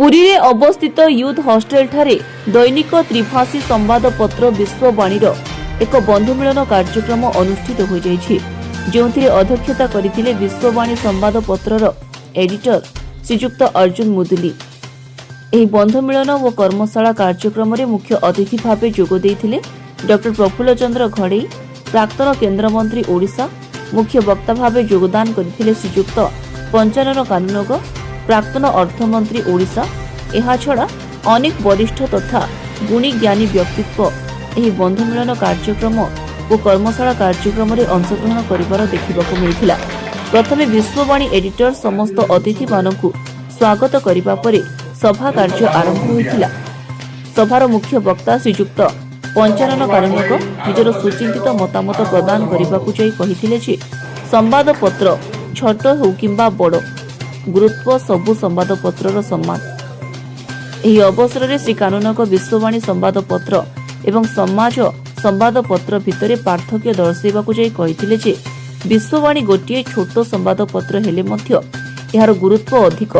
पुरी रे अवस्थित youth hostel ठारे दैनिक त्रिभाषी संवादपत्र विश्ववाणीर एक बंधुमिलन कार्यक्रम अनुष्ठित हो जाइछि, जोंथिरे अध्यक्षता करथिले विश्ववाणी संवादपत्रर एडिटर श्रीजुक्त अर्जुन मुदुली। एही बंधुमिलन व कर्मशाला कार्यक्रम रे मुख्य अतिथि भावे जोग देइथिले डॉक्टर प्रफुल्ल चंद्र घड़ई, प्राक्तन केन्द्रमंत्री ओडिशा। मुख्य वक्ता भावे योगदान करथिले श्रीजुक्त पंचानन कानूनगो, प्राक्तन अर्थमंत्री ओडिशा। एहा छड़ा अनेक वरिष्ठ तथा गुणी ज्ञानी व्यक्तित्व एही बंधुमिलन कार्यक्रम और कर्मशाला कार्यक्रम रे अंशग्रहण करिबार देखिबाकू मिलिथिला। प्रथमे विश्ववाणी एडिटर समस्त अतिथि मानकू स्वागत करिबा परे सभा कार्य आरंभ होइथिला। सभार मुख्य वक्ता श्रीजुक्त पंचानन कानूनगो निजर सुचिंतित मतामत प्रदान करिबाकू जाई कहिथिले जे संवादपत्र छोट हो किंबा बड़, गुरुत्व सबु संवादपत्रर सम्मान। एही अवसर रे श्री कानूनक विश्ववाणी संवादपत्र एवं समाज संवादपत्र भितरे पार्थक्य दर्शाइबाकू जाई कहिथिले जे विश्ववाणी गोटिए छोट संवादपत्र हेले मध्य एहार गुरुत्व अधिक,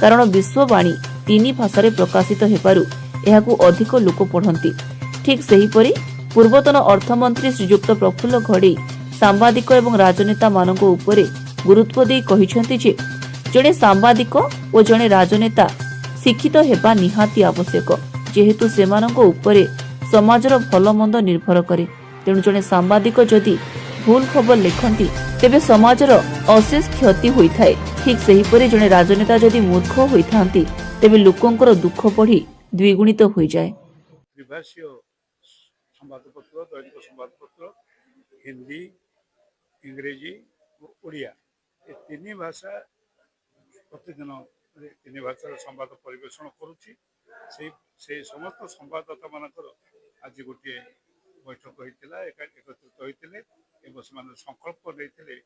कारण विश्ववाणी 3 भाषारे प्रकाशित हेबारु एहाकू अधिक लोक पढ़ंती। ठीक सेहीपरि पूर्वतन अर्थमंत्री श्रीजुक्त प्रफुल्ल घड़ई सांबादिक एवं राजनेता मानक उपरे गुरुत्व देई कहिसेंति जे जड़े सांबादिक और जड़े राजनेता शिक्षित हेबा निहाती आवश्यक, जेहेतु सेमानक उपरे समाजर भल मंद निर्भर करे। तेणु जड़े सांबादिक जदि भूल खबर लिखती तेबे समाजर अशेष क्षति होइथाय। ठीक सेहीपरि जड़े राजनेता जदि मूर्ख होइथांती तेबे लोकंकर दुख बढ़ी द्विगुणित हो जाए। संवादपत्र, दैनिक संवादपत्र, हिंदी, इंग्रेजी और ओडिया ये 3 भाषा प्रतिदिन 3 भाषार संवाद परिवेषण करुच्ची। से समस्त संवाददाता मानकर आज गोटे बैठक होता एकत्रित होते और संकल्प नहीं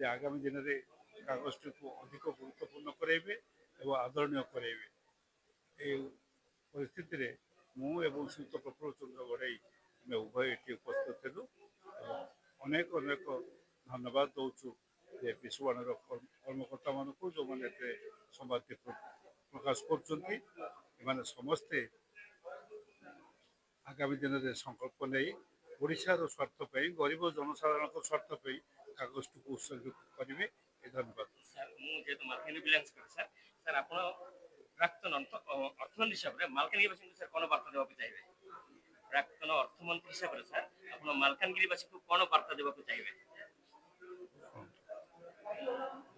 आगामी दिन में कागजटी को अधिक गुरुत्वपूर्ण कराइबे और आदरणीय कराइबे। ये परिस्थिति रे मु एवं श्रीयुक्त प्रफुल्ल चंद्र घड़ई मैं उभय ये उपस्थित थी। अनेक अनेक धन्यवाद दौचु विश्ववाणी कर्मकर्ता मान जो मैंने संवाद प्रकाश कर समस्ते आगामी दिन में संकल्प नहीं ओडिशार स्वार्थ पर, गरीब जनसाधारण स्वार्थ पर कागज को उत्सर्ग करेंगे। धन्यवाद। प्राक्तन अर्थमंत्री हिसाब से मालकानगिरी सर कौन वार्ता देवाक चाहिए? प्राक्तन अर्थमंत्री हिसाब से सर आप मालकानगिरीवासी को कौन वार्ता देवाक चाहिए?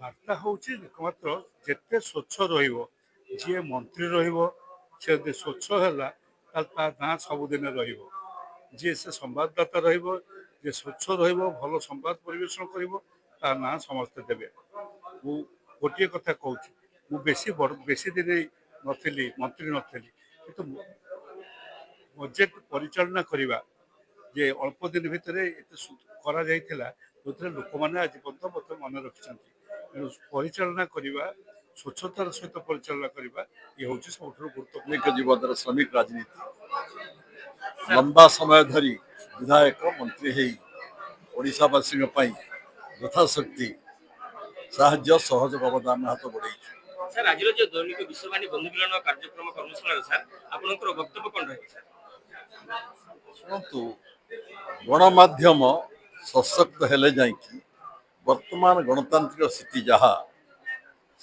वार्ता हूँ एकमात्र जिते स्वच्छ रे मंत्री रे स्वच्छ है ना सबुदिन जी से संवाददाता रे स्वच्छ भल संवाद परिवेषण कर ना समस्ते देवे। मु गोटे कथा कहूँ बेसी दिन नथिली मंत्री नथिली किंतु बजेट परिचालना करवा जे अल्प दिन भितर करा जाइथिला जो लोक मैंने आज पर्यंत मन रखिंट परिचालना करवा स्वच्छतार सहित परिचालना करवा ये हूँ सब गुरुत्वपूर्ण जीवन श्रमिक राजनीति लंबा समय धरी विधायक मंत्री ओडिशावासी यथाशक्ति साहाय्य सहयोग अवदान हाथ बढ़ाई। सर आज जो दैनिक विश्ववाणी बंधुमिलन कार्यक्रम कर्मशाला सर आपनकर वक्तव्य कौन रहे सर? शुणु गणमाध्यम सशक्त हेले जाइकी वर्तमान गणतांत्रिक स्थिति जहा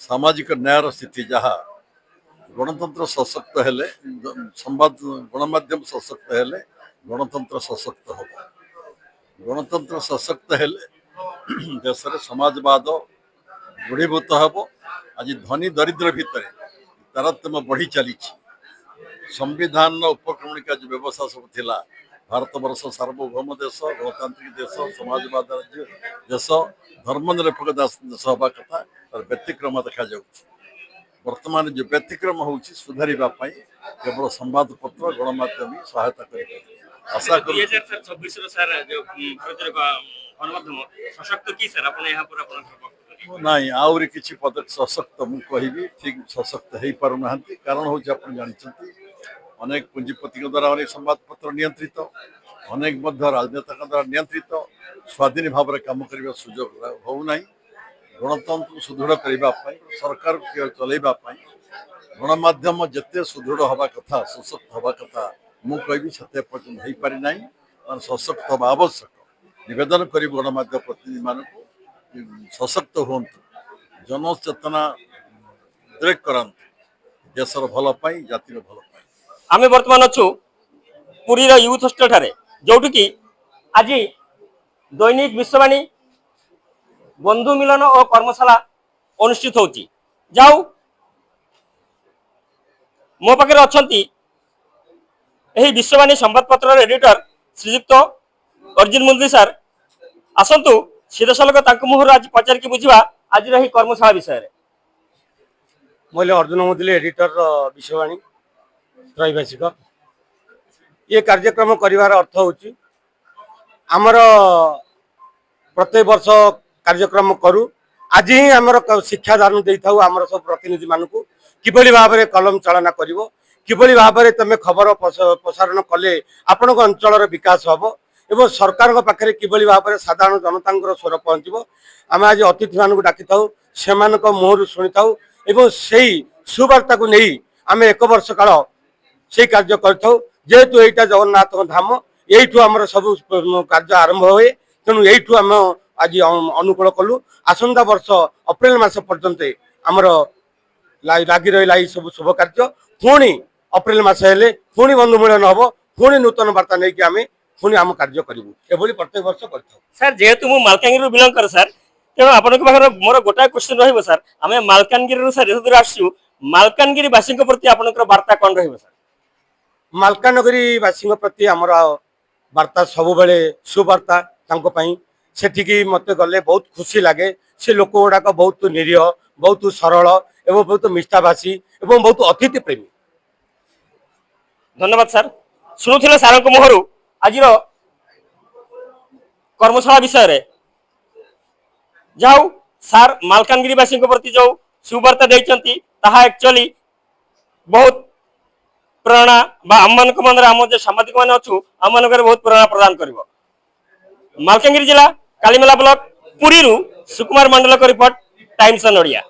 सामाजिक न्यायर स्थिति जहा गणतंत्र सशक्त हेले संवाद गणमाध्यम सशक्त हेले गणतंत्र सशक्त हो। गणतंत्र सशक्त हेले देश रे समाजवाद दृढ़ीभूत हम। आज धनी दरिद्र भितर तारतम्य बढ़ी चली। संविधान उपक्रमणिका जो व्यवस्था सब थिला भारत वर्ष सार्वभौम देश, गणतांत्रिक देश, समाजवाद राज्य देश, धर्मनिरपेक्ष देश हवा कथा व्यतिक्रम देखा जा। वर्तमान जो व्यतिक्रम हो सुधार केवल संवादपत्र गणमाध्यम सहायता कर आशा कर। 2026 सर जो भारतीय गणमाध्यम सशक्त की सर अपने यहाँ पर नाई आउरी किछि पदक सशक्त मु कहिबी ठीक सशक्त हो पार ना। कारण हूँ आप जानते अनेक पुंजीपति द्वारा अनेक संवादपत्र नियंत्रित, अनेक राजनेता द्वारा नियंत्रित स्वाधीन भाव में कम करने सुजोग होना। गणतंत्र सुदृढ़ करने सरकार चलैवाई गणमाध्यम जिते सुदृढ़ हवा कथा सशक्त हवा कथा मु कहबी से पर्यटन हो पारि ना सशक्त हवा आवश्यक निवेदन कर गणमाध्यम प्रतिनिधि मानक सशक्त हूँ जनचेतना उद्रेक करंतु देशर भल पाई जातिर भल पाई आम बर्तमान अच्छु पुरी यूथ हॉस्टल ठारे जोटि कि आज दैनिक विश्ववाणी बंधु मिलन और कर्मशाला अनुष्ठित होची जाऊ मो पाखे अच्छा विश्ववाणी संवादपत्र एडिटर श्रीजुक्त अर्जुन मुंद्री सार आसतु सीधासलख मुहर आज पचार की बुझा आज कर्मशाला विषय मैं अर्जुन मुदली एडिटर विश्ववाणी त्रैभाषिक ये कार्यक्रम करिवार अर्थ होची आमर प्रत्येक वर्ष कार्यक्रम करू आज ही आमर शिक्षादान दे था आमर सब प्रतिनिधि मानक किभली भाव में कलम चालना करिवो किभली भाव में तमे खबर प्रसारण कले आपण अंचल विकास हम एवं सरकार पाखे किभली भाव में साधारण जनता स्वर पहुँचो आम आज अतिथि मानक डाकी था से मुहर शुणी था एवं से सुवार्ता को नहीं आम एक वर्ष काल से कार्य करूँ जेहेतु यहाँ जगन्नाथ धाम यू आम सब कार्य आरंभ हुए तेणु यू आम आज अनुकूल कलु आसंता वर्ष अप्रैल मास पर्यंत आमर लगी रहा सब शुभ कार्य पुणी अप्रैल मास हेले पुणी बंधु मिलन हम पुणी नूतन वार्ता नहीं आम पुणी आम कार्य करूँ एभली प्रत्येक वर्ष कर सर जेहेतु मु मालकानगिरी बिलंग करे सर तेणु आपण पाखे मोर गोटाए क्वेश्चन रहिबो सर आमे मालकानगिरी सर एत दूर आसु मालकानगिरी वासी प्रति आपनकर वार्ता कौन रहिबो सर मालकानगिरी वासी प्रति आमर वार्ता सब बेले सुवार्ता सेठिकी मत गले बहुत खुशी लगे से लोक गुड़ाक बहुत निरीह बहुत सरल एवं बहुत मिष्टाभाषी एवं बहुत अतिथि प्रेमी धन्यवाद सर शुणुले सार मुहर आज कर्मशाला विषय रे जाऊ सार मालकानगिरी वासी प्रति जो सुवार्ता देइचंती ताहा एक्चुअली बहुत प्रेरणा बा आम मन आम जो सांबादिक मान अच्छु आम मन बहुत प्रेरणा प्रदान कर मालकानगिरी जिला Kalimela block Puri Sukumar Mandal report times on Odia.